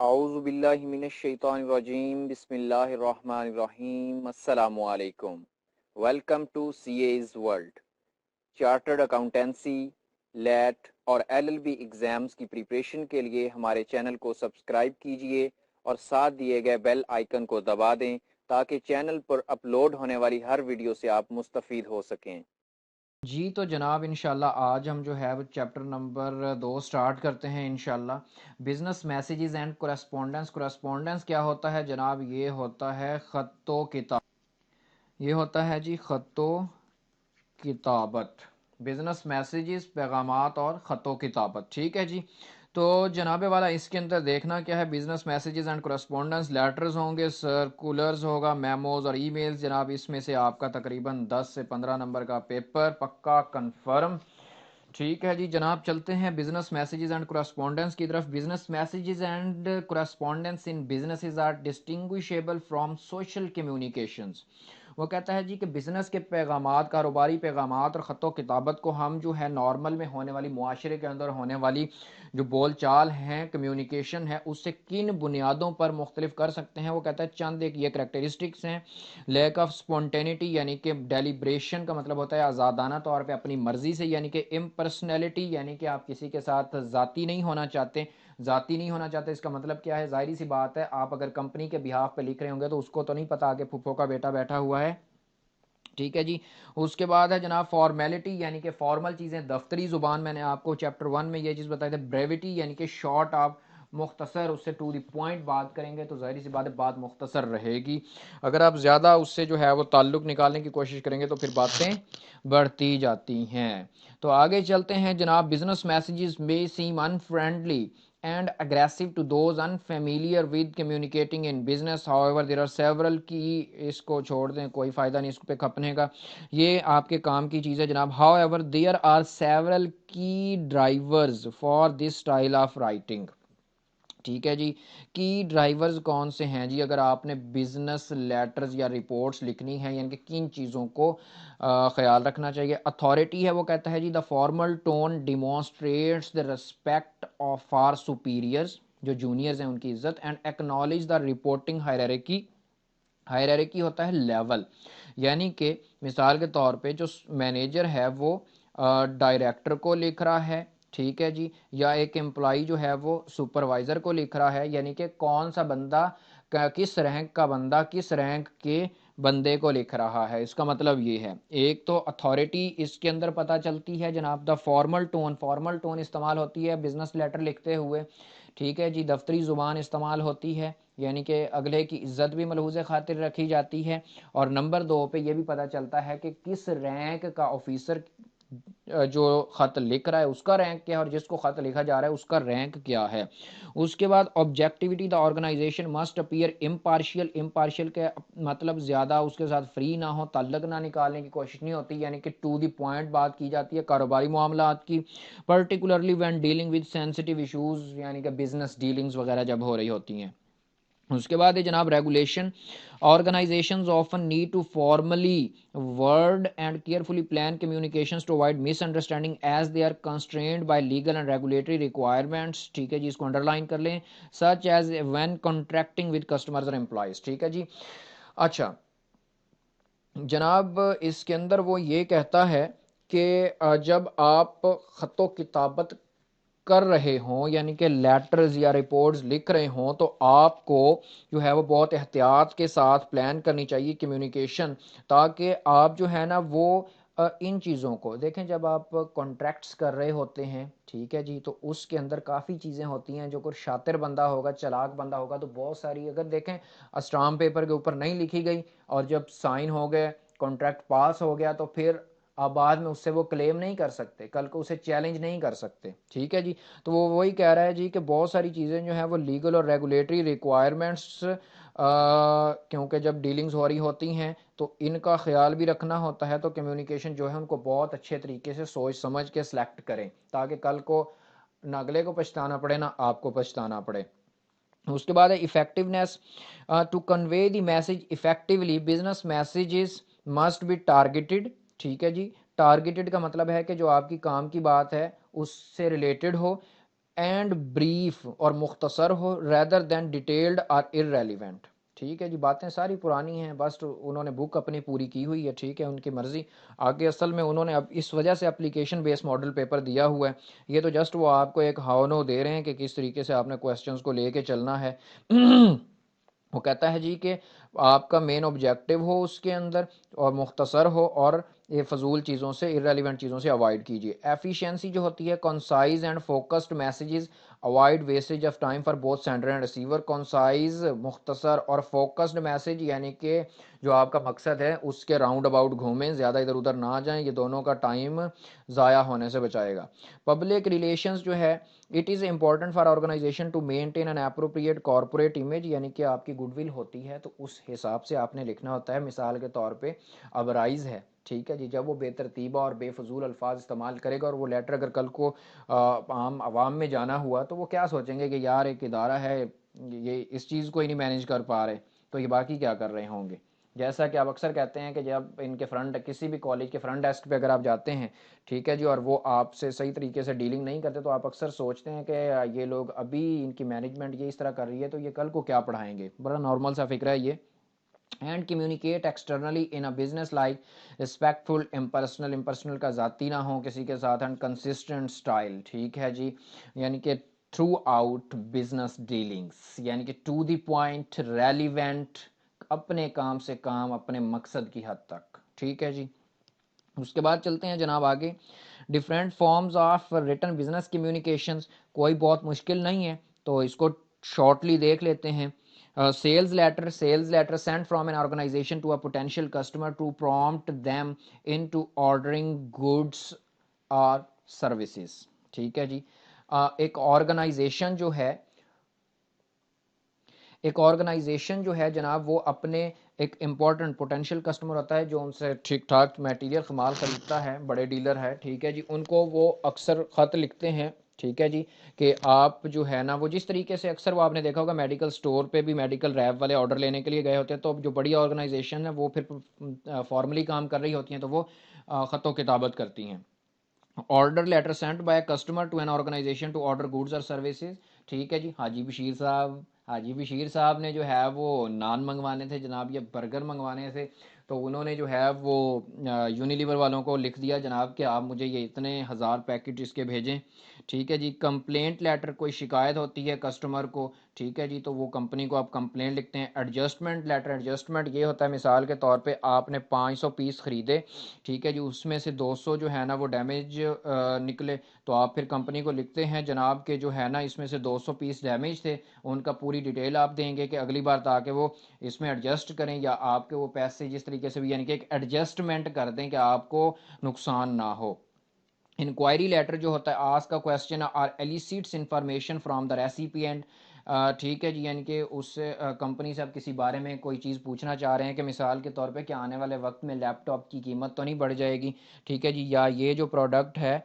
اعوذ باللہ من الشیطان الرجیم بسم اللہ الرحمن الرحیم السلام علیکم۔ Welcome to CA's world. Chartered accountancy, LAT اور ایل ایل بی ایگزامز کی پریپریشن کے لیے ہمارے چینل کو سبسکرائب کیجئے اور ساتھ دیے گئے بیل آئیکن کو دبا دیں تاکہ چینل پر اپلوڈ ہونے والی ہر ویڈیو سے آپ مستفید ہو سکیں۔ جی تو جناب انشاءاللہ آج ہم جو ہے وہ چیپٹر نمبر 2 سٹارٹ کرتے ہیں انشاءاللہ۔ Business messages and correspondence. Correspondence کیا ہوتا ہے جناب؟ یہ ہوتا ہے خط و کتاب، یہ ہوتا ہے جی خط و کتابت۔ بزنس میسیجز پیغامات اور خط و کتابت، ٹھیک ہے جی۔ تو جناب والا اس کے اندر دیکھنا کیا ہے، business messages and correspondence, letters ہوں گے، سرکولرز ہوگا، میموز اور ای میلز۔ جناب اس میں سے آپ کا تقریباً 10 سے 15 نمبر کا پیپر پکا کنفرم، ٹھیک ہے جی۔ جناب چلتے ہیں بزنس میسیجز اینڈ کورسپونڈنس کی طرف۔ Business messages and correspondence in businesses are distinguishable from social communications. وہ کہتا ہے جی کہ بزنس کے پیغامات، کاروباری پیغامات اور خط و کتابت کو ہم جو ہے نارمل میں ہونے والی، معاشرے کے اندر ہونے والی جو بول چال ہیں، کمیونیکیشن ہے، اس سے کن بنیادوں پر مختلف کر سکتے ہیں۔ وہ کہتا ہے چند ایک یہ کریکٹرسٹکس ہیں۔ لیک آف سپونٹینٹی یعنی کہ ڈیلیبریشن کا مطلب ہوتا ہے آزادانہ طور پہ اپنی مرضی سے، یعنی کہ امپرسنلٹی یعنی کہ آپ کسی کے ساتھ ذاتی نہیں ہونا چاہتے۔ ذاتی نہیں ہونا چاہتے اس کا مطلب کیا ہے؟ ظاہری سی بات ہے، آپ اگر کمپنی کے بہاف پہ لکھ رہے ہوں گے تو اس کو تو نہیں پتا کہ پھپھو کا بیٹا بیٹھا ہوا ہے، ٹھیک ہے جی۔ اس کے بعد ہے جناب فارمیلٹی یعنی کہ فارمل چیزیں، دفتری زبان۔ میں نے آپ کو چیپٹر 1 میں یہ چیز بتائی تھی۔ بریوٹی یعنی کہ شارٹ، آپ مختصر، اس سے ٹو دی پوائنٹ بات کریں گے تو ظاہری سی بات ہے بات مختصر رہے گی۔ اگر آپ زیادہ اس سے جو ہے وہ تعلق نکالنے کی کوشش کریں گے تو پھر باتیں بڑھتی جاتی ہیں۔ تو آگے چلتے ہیں جناب۔ Business messages may seem unfriendly and aggressive to those unfamiliar with communicating in business. However, there are several key، اس کو چھوڑ دیں، کوئی فائدہ نہیں اس پہ کھپنے کا، یہ آپ کے کام کی چیز ہے جناب۔ However, there are several key drivers for this style of writing، ٹھیک ہے جی۔ کی ڈرائیورز کون سے ہیں جی؟ اگر آپ نے بزنس لیٹرز یا رپورٹس لکھنی ہیں، یعنی کہ کن چیزوں کو خیال رکھنا چاہیے؟ اتھارٹی ہے، وہ کہتا ہے جی the formal tone demonstrates the respect of for superiors, جو جونیئرز ہیں ان کی عزت، and acknowledge the reporting hierarchy. Hierarchy ہوتا ہے لیول، یعنی کہ مثال کے طور پہ جو مینیجر ہے وہ ڈائریکٹر کو لکھ رہا ہے، ٹھیک ہے جی، یا ایک امپلائی جو ہے وہ سپروائزر کو لکھ رہا ہے، یعنی کہ کون سا بندہ، کس رینک کا بندہ کس رینک کے بندے کو لکھ رہا ہے، اس کا مطلب یہ ہے۔ ایک تو اتھارٹی اس کے اندر پتہ چلتی ہے جناب۔ دا فارمل ٹون، فارمل ٹون استعمال ہوتی ہے بزنس لیٹر لکھتے ہوئے، ٹھیک ہے جی۔ دفتری زبان استعمال ہوتی ہے، یعنی کہ اگلے کی عزت بھی ملحوظ خاطر رکھی جاتی ہے۔ اور نمبر 2 پہ یہ بھی پتہ چلتا ہے کہ کس رینک کا آفیسر جو خط لکھ رہا ہے اس کا رینک کیا ہے، اور جس کو خط لکھا جا رہا ہے اس کا رینک کیا ہے۔ اس کے بعد objectivity, the organization must appear impartial. Impartial کے مطلب زیادہ اس کے ساتھ فری نہ ہو، تعلق نہ نکالنے کی کوشش نہیں ہوتی، یعنی کہ ٹو دی پوائنٹ بات کی جاتی ہے کاروباری معاملات کی، particularly when dealing with sensitive issues, یعنی کہ بزنس ڈیلنگز وغیرہ جب ہو رہی ہوتی ہیں۔ اس کے بعد ہے جناب regulation. Organizations often need to formally word and carefully plan communications to avoid misunderstanding as they are constrained by legal and regulatory requirements, ٹھیک ہے جی، اس کو انڈر لائن کر لیں، such as when contracting with customers اور employees, ٹھیک ہے جی۔ اچھا جناب اس کے اندر وہ یہ کہتا ہے کہ جب آپ خط و کتابت کر رہے ہوں، یعنی کہ لیٹرز یا رپورٹس لکھ رہے ہوں، تو آپ کو جو ہے وہ بہت احتیاط کے ساتھ پلان کرنی چاہیے کمیونیکیشن، تاکہ آپ جو ہے نا وہ ان چیزوں کو دیکھیں۔ جب آپ کانٹریکٹس کر رہے ہوتے ہیں، ٹھیک ہے جی، تو اس کے اندر کافی چیزیں ہوتی ہیں، جو کوئی شاطر بندہ ہوگا، چلاک بندہ ہوگا تو بہت ساری، اگر دیکھیں اسٹامپ پیپر کے اوپر نہیں لکھی گئی اور جب سائن ہو گئے، کانٹریکٹ پاس ہو گیا، تو پھر آپ بعد میں اس سے وہ کلیم نہیں کر سکتے، کل کو اسے چیلنج نہیں کر سکتے، ٹھیک ہے جی۔ تو وہ وہی کہہ رہا ہے جی کہ بہت ساری چیزیں جو ہیں وہ لیگل اور ریگولیٹری ریکوائرمنٹس، کیونکہ جب ڈیلنگز ہو رہی ہوتی ہیں تو ان کا خیال بھی رکھنا ہوتا ہے، تو کمیونیکیشن جو ہے ان کو بہت اچھے طریقے سے سوچ سمجھ کے سلیکٹ کریں، تاکہ کل کو نہ اگلے کو پچھتانا پڑے نہ آپ کو پچھتانا پڑے۔ اس کے بعد ہے effectiveness. To convey the message effectively business messages must be targeted, ٹھیک ہے جی۔ ٹارگیٹڈ کا مطلب ہے کہ جو آپ کی کام کی بات ہے اس سے ریلیٹڈ ہو، اینڈ بریف اور مختصر ہو ریدر دین ڈیٹیلڈ اور irrelevant. ٹھیک ہے جی، باتیں ساری پرانی ہیں، بس انہوں نے بک اپنی پوری کی ہوئی ہے، ٹھیک ہے، ان کی مرضی آگے اصل میں انہوں نے اب اس وجہ سے اپلیکیشن بیس ماڈل پیپر دیا ہوا ہے، یہ تو جسٹ وہ آپ کو ایک ہاؤ نو دے رہے ہیں کہ کس طریقے سے آپ نے کویسچنس کو لے کے چلنا ہے وہ کہتا ہے جی کہ آپ کا مین آبجیکٹو ہو اس کے اندر اور مختصر ہو اور یہ فضول چیزوں سے irrelevant چیزوں سے اوائڈ کیجیے. ایفیشینسی جو ہوتی ہے concise and focused messages avoid wastage of time for both sender and receiver. Concise مختصر اور فوکسڈ میسیج یعنی کہ جو آپ کا مقصد ہے اس کے راؤنڈ اباؤٹ گھومیں، زیادہ ادھر ادھر نہ جائیں، یہ دونوں کا ٹائم ضائع ہونے سے بچائے گا. پبلک ریلیشنز جو ہے it is important for organization to maintain an appropriate corporate image, یعنی کہ آپ کی گڈ ول ہوتی ہے تو اس حساب سے آپ نے لکھنا ہوتا ہے. مثال کے طور پہ اب رائز ہے، ٹھیک ہے جی، جب وہ بے ترتیبہ اور بے فضول الفاظ استعمال کرے گا اور وہ لیٹر اگر کل کو عام عوام میں جانا ہوا تو وہ کیا سوچیں گے کہ یار ایک ادارہ ہے یہ اس چیز کو ہی نہیں مینیج کر پا رہے تو یہ باقی کیا کر رہے ہوں گے. جیسا کہ آپ اکثر کہتے ہیں کہ جب ان کے فرنٹ کسی بھی کالج کے فرنٹ ڈیسک پہ اگر آپ جاتے ہیں، ٹھیک ہے جی، اور وہ آپ سے صحیح طریقے سے ڈیلنگ نہیں کرتے تو آپ اکثر سوچتے ہیں کہ یہ لوگ ابھی ان کی مینجمنٹ یہ اس طرح کر رہی ہے تو یہ کل کو کیا پڑھائیں گے. بڑا نارمل سا فکر ہے یہ. And communicate externally in a business like respectful impersonal, impersonal کا ذاتی نہ ہو کسی کے ساتھ، اینڈ کنسسٹنٹ اسٹائل، ٹھیک ہے جی، یعنی کہ تھرو آؤٹ بزنس ڈیلنگس، یعنی کہ ٹو دی پوائنٹ، ریلیونٹ، اپنے کام سے کام، اپنے مقصد کی حد تک. ٹھیک ہے جی، اس کے بعد چلتے ہیں جناب آگے. Different forms of written business communications, کوئی بہت مشکل نہیں ہے تو اس کو شارٹلی دیکھ لیتے ہیں. Sales letter, sales letter send from an organization to a potential customer to prompt them in to ordering goods اور سروسز. ٹھیک ہے جی، ایک آرگنائزیشن جو ہے، ایک آرگنائزیشن جو ہے جناب وہ اپنے ایک امپورٹنٹ پوٹینشیل کسٹمر ہوتا ہے جو ان سے ٹھیک ٹھاک میٹیریل مال خریدتا ہے، بڑے ڈیلر ہے، ٹھیک ہے جی، ان کو وہ اکثر خط لکھتے ہیں، ٹھیک ہے جی، کہ آپ جو ہے نا وہ جس طریقے سے اکثر وہ آپ نے دیکھا ہوگا میڈیکل سٹور پہ بھی میڈیکل ریپ والے آرڈر لینے کے لیے گئے ہوتے ہیں تو جو بڑی آرگنائزیشن ہے وہ پھر فارملی کام کر رہی ہوتی ہیں تو وہ خط و کتابت کرتی ہیں. Order letter sent by customer to an organization to order goods اور سروسز. ٹھیک ہے جی، حاجی بشیر صاحب، حاجی بشیر صاحب نے جو ہے وہ نان منگوانے تھے جناب، یہ برگر منگوانے تھے تو انہوں نے جو ہے وہ یونیلیور والوں کو لکھ دیا جناب کہ آپ مجھے یہ اتنے ہزار پیکٹ اس کے بھیجیں. ٹھیک ہے جی، کمپلینٹ لیٹر، کوئی شکایت ہوتی ہے کسٹمر کو، ٹھیک ہے جی، تو وہ کمپنی کو آپ کمپلینٹ لکھتے ہیں. ایڈجسٹمنٹ لیٹر، ایڈجسٹمنٹ یہ ہوتا ہے مثال کے طور پہ آپ نے 500 پیس خریدے، ٹھیک ہے جی، اس میں سے 200 جو ہے نا وہ ڈیمیج نکلے تو آپ پھر کمپنی کو لکھتے ہیں جناب کہ جو ہے نا اس میں سے 200 پیس ڈیمیج تھے، ان کا پوری ڈیٹیل آپ دیں گے کہ اگلی بار تاکہ وہ اس میں ایڈجسٹ کریں یا آپ کے وہ پیسے جس طریقے سے بھی، یعنی کہ ایک ایڈجسٹمنٹ کر دیں کہ آپ کو نقصان نہ ہو. انکوائری لیٹر جو ہوتا ہے آسک کا کویسچن اور ایلیسیٹس انفارمیشن فرام دا ریسیپینٹ. ٹھیک ہے جی، یعنی کہ اس سے کمپنی سے آپ کسی بارے میں کوئی چیز پوچھنا چاہ رہے ہیں کہ مثال کے طور پہ کہ آنے والے وقت میں لیپ ٹاپ کی قیمت تو نہیں بڑھ جائے گی، ٹھیک ہے جی، یا یہ جو پروڈکٹ ہے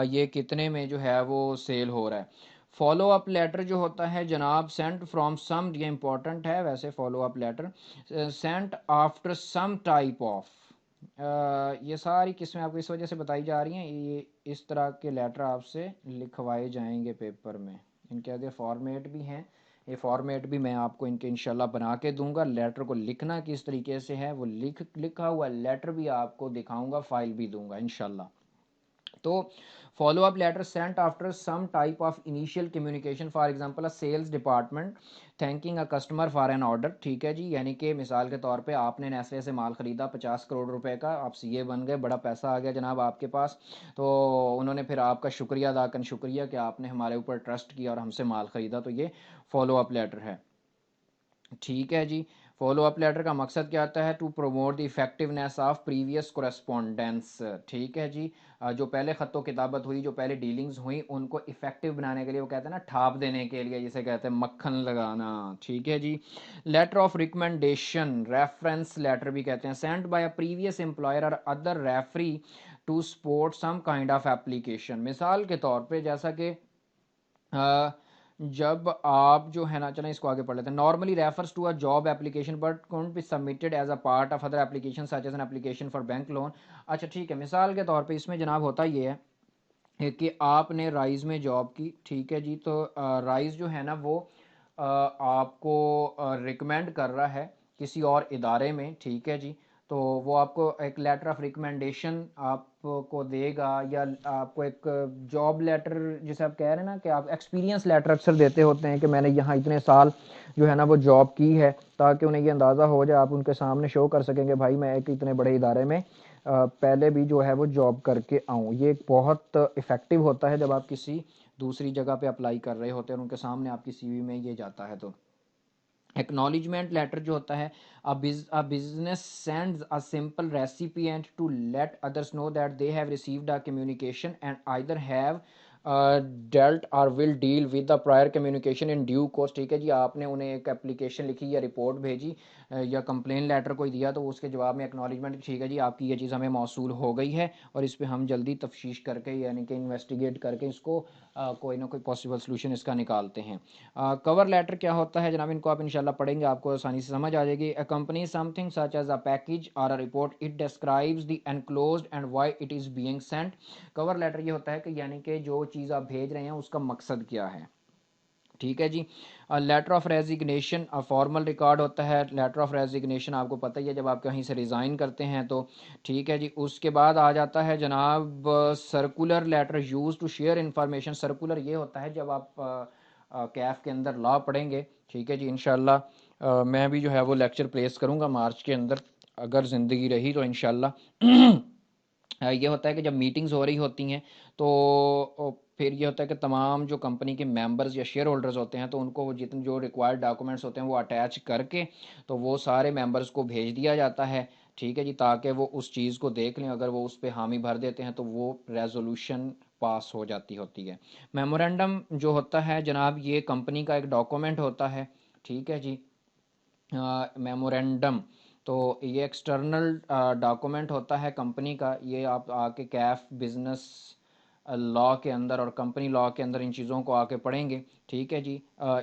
یہ کتنے میں جو ہے وہ سیل ہو رہا ہے. فالو اپ لیٹر جو ہوتا ہے جناب سینٹ فرام سم، یہ امپورٹنٹ ہے ویسے follow up letter sent after some type of. یہ ساری قسمیں آپ کو اس وجہ سے بتائی جا رہی ہیں یہ اس طرح کے لیٹر آپ سے لکھوائے جائیں گے پیپر میں. ان کے آگے فارمیٹ بھی ہیں، یہ فارمیٹ بھی میں آپ کو ان کے انشاءاللہ بنا کے دوں گا. لیٹر کو لکھنا کس طریقے سے ہے وہ لکھا ہوا لیٹر بھی آپ کو دکھاؤں گا، فائل بھی دوں گا انشاءاللہ. تو follow up letter sent after some type of initial communication, for example a sales department thanking a customer for an order. ٹھیک ہے جی، یعنی کہ مثال کے طور پہ آپ نے نیسلے سے مال خریدا 50 کروڑ روپے کا، آپ سی اے بن گئے، بڑا پیسہ آ گیا جناب آپ کے پاس، تو انہوں نے پھر آپ کا شکریہ ادا کریں، شکریہ کہ آپ نے ہمارے اوپر ٹرسٹ کیا اور ہم سے مال خریدا، تو یہ فالو اپ لیٹر ہے. ٹھیک ہے جی، فالو اپ لیٹر کا مقصد کیا ہوتا ہے؟ To promote the effectiveness of previous correspondence. ٹھیک ہے جی، جو پہلے خط و کتابت ہوئی، جو پہلے ڈیلنگز ہوئیں ان کو افیکٹو بنانے کے لیے، وہ کہتے ہیں نا ٹھاپ دینے کے لیے، جسے کہتے ہیں مکھن لگانا. ٹھیک ہے جی، letter of recommendation, reference letter بھی کہتے ہیں، send by a previous employer اور other referee to support some kind of application. مثال کے طور پہ جیسا کہ جب آپ جو ہے نا، چلیں اس کو آگے پڑھ لیتے ہیں. Normally refers to a job application but can't be submitted as a part of other application such as an application for bank loan. اچھا ٹھیک ہے، مثال کے طور پہ اس میں جناب ہوتا یہ ہے کہ آپ نے رائز میں جاب کی، ٹھیک ہے جی، تو رائز جو ہے نا وہ آپ کو ریکمینڈ کر رہا ہے کسی اور ادارے میں، ٹھیک ہے جی، تو وہ آپ کو ایک لیٹر آف ریکمینڈیشن آپ کو دے گا، یا آپ کو ایک جاب لیٹر جسے آپ کہہ رہے ہیں نا کہ آپ ایکسپیرینس لیٹر اکثر دیتے ہوتے ہیں کہ میں نے یہاں اتنے سال جو ہے نا وہ جاب کی ہے، تاکہ انہیں یہ اندازہ ہو جائے، آپ ان کے سامنے شو کر سکیں کہ بھائی میں ایک اتنے بڑے ادارے میں پہلے بھی جو ہے وہ جاب کر کے آؤں۔ یہ ایک بہت افیکٹو ہوتا ہے جب آپ کسی دوسری جگہ پہ اپلائی کر رہے ہوتے ہیں اور ان کے سامنے آپ کی سی وی میں یہ جاتا ہے۔ تو ایکنالجمنٹ لیٹر جو ہوتا ہے a business sends a simple recipient to let others know that they have received a communication and either have dealt or will deal with the prior communication in due course، ٹھیک ہے جی، آپ نے انہیں ایک application لکھی یا report بھیجی یا کمپلین لیٹر کوئی دیا، تو اس کے جواب میں ایکنالجمنٹ، ٹھیک ہے جی آپ کی یہ چیز ہمیں موصول ہو گئی ہے اور اس پہ ہم جلدی تفتیش کر کے یعنی کہ انویسٹیگیٹ کر کے اس کو کوئی نہ کوئی پاسبل سلوشن اس کا نکالتے ہیں۔ کور لیٹر کیا ہوتا ہے جناب، ان کو آپ انشاءاللہ پڑھیں گے آپ کو آسانی سے سمجھ آ جائے گی۔ Accompany something such as a package اور a report, it describes the enclosed and why it is being sent. Cover letter یہ ہوتا ہے کہ یعنی کہ جو چیز آپ بھیج رہے ہیں اس کا مقصد کیا ہے، ٹھیک ہے جی۔ Letter of resignation formal record ہوتا ہے۔ لیٹر آف ریزگنیشن آپ کو پتہ ہی ہے جب آپ کہیں سے ریزائن کرتے ہیں تو، ٹھیک ہے جی۔ اس کے بعد آ جاتا ہے جناب circular letter use to share information. Circular یہ ہوتا ہے جب آپ کیف کے اندر لا پڑھیں گے، ٹھیک ہے جی، انشاءاللہ میں بھی جو ہے وہ لیکچر پلیس کروں گا مارچ کے اندر، اگر زندگی رہی تو انشاءاللہ۔ یہ ہوتا ہے کہ جب میٹنگز ہو رہی ہوتی ہیں تو پھر یہ ہوتا ہے کہ تمام جو کمپنی کے ممبرز یا شیئر ہولڈرز ہوتے ہیں تو ان کو وہ جتنے جو ریکوائرڈ ڈاکومنٹس ہوتے ہیں وہ اٹیچ کر کے تو وہ سارے ممبرز کو بھیج دیا جاتا ہے، ٹھیک ہے جی، تاکہ وہ اس چیز کو دیکھ لیں، اگر وہ اس پہ حامی بھر دیتے ہیں تو وہ ریزولوشن پاس ہو جاتی ہوتی ہے۔ میمورینڈم جو ہوتا ہے جناب یہ کمپنی کا ایک ڈاکومنٹ ہوتا ہے، ٹھیک ہے جی، میمورینڈم تو یہ ایکسٹرنل ڈاکومنٹ ہوتا ہے کمپنی کا، یہ آپ آ کے کیف بزنس لا کے اندر اور کمپنی لا کے اندر ان چیزوں کو آ کے پڑھیں گے، ٹھیک ہے جی۔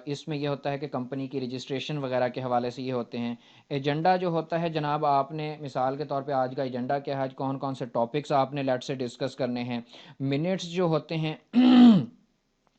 اس میں یہ ہوتا ہے کہ کمپنی کی رجسٹریشن وغیرہ کے حوالے سے یہ ہوتے ہیں۔ ایجنڈا جو ہوتا ہے جناب، آپ نے مثال کے طور پہ آج کا ایجنڈا کیا ہے، آج کون کون سے ٹاپکس آپ نے لیٹ سے ڈسکس کرنے ہیں۔ منٹس جو ہوتے ہیں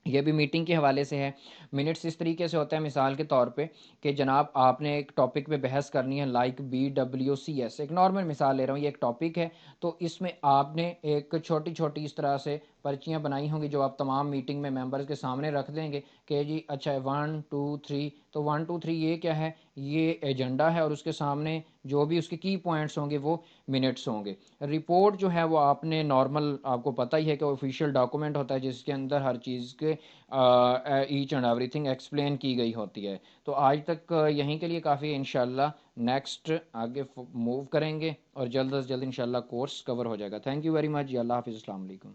یہ بھی میٹنگ کے حوالے سے ہے۔ منٹس اس طریقے سے ہوتا ہے مثال کے طور پہ کہ جناب آپ نے ایک ٹاپک پہ بحث کرنی ہے، لائک BWCS، ایک نارمل مثال لے رہا ہوں، یہ ایک ٹاپک ہے، تو اس میں آپ نے ایک چھوٹی چھوٹی اس طرح سے پرچیاں بنائی ہوں گی جو آپ تمام میٹنگ میں ممبرز کے سامنے رکھ دیں گے کہ جی اچھا 1 2 3، تو 1 2 3 یہ کیا ہے، یہ ایجنڈا ہے، اور اس کے سامنے جو بھی اس کے کی پوائنٹس ہوں گے وہ منٹس ہوں گے۔ رپورٹ جو ہے وہ آپ نے نارمل، آپ کو پتہ ہی ہے کہ آفیشیل ڈاکومنٹ ہوتا ہے جس کے اندر ہر چیز کے each and everything explain کی گئی ہوتی ہے۔ تو آج تک یہیں کے لیے کافی ہے، انشاءاللہ نیکسٹ آگے موو کریں گے اور جلد از جلد انشاءاللہ کورس کور ہو جائے گا۔ تھینک یو ویری مچ جی، اللہ حافظ، السلام علیکم۔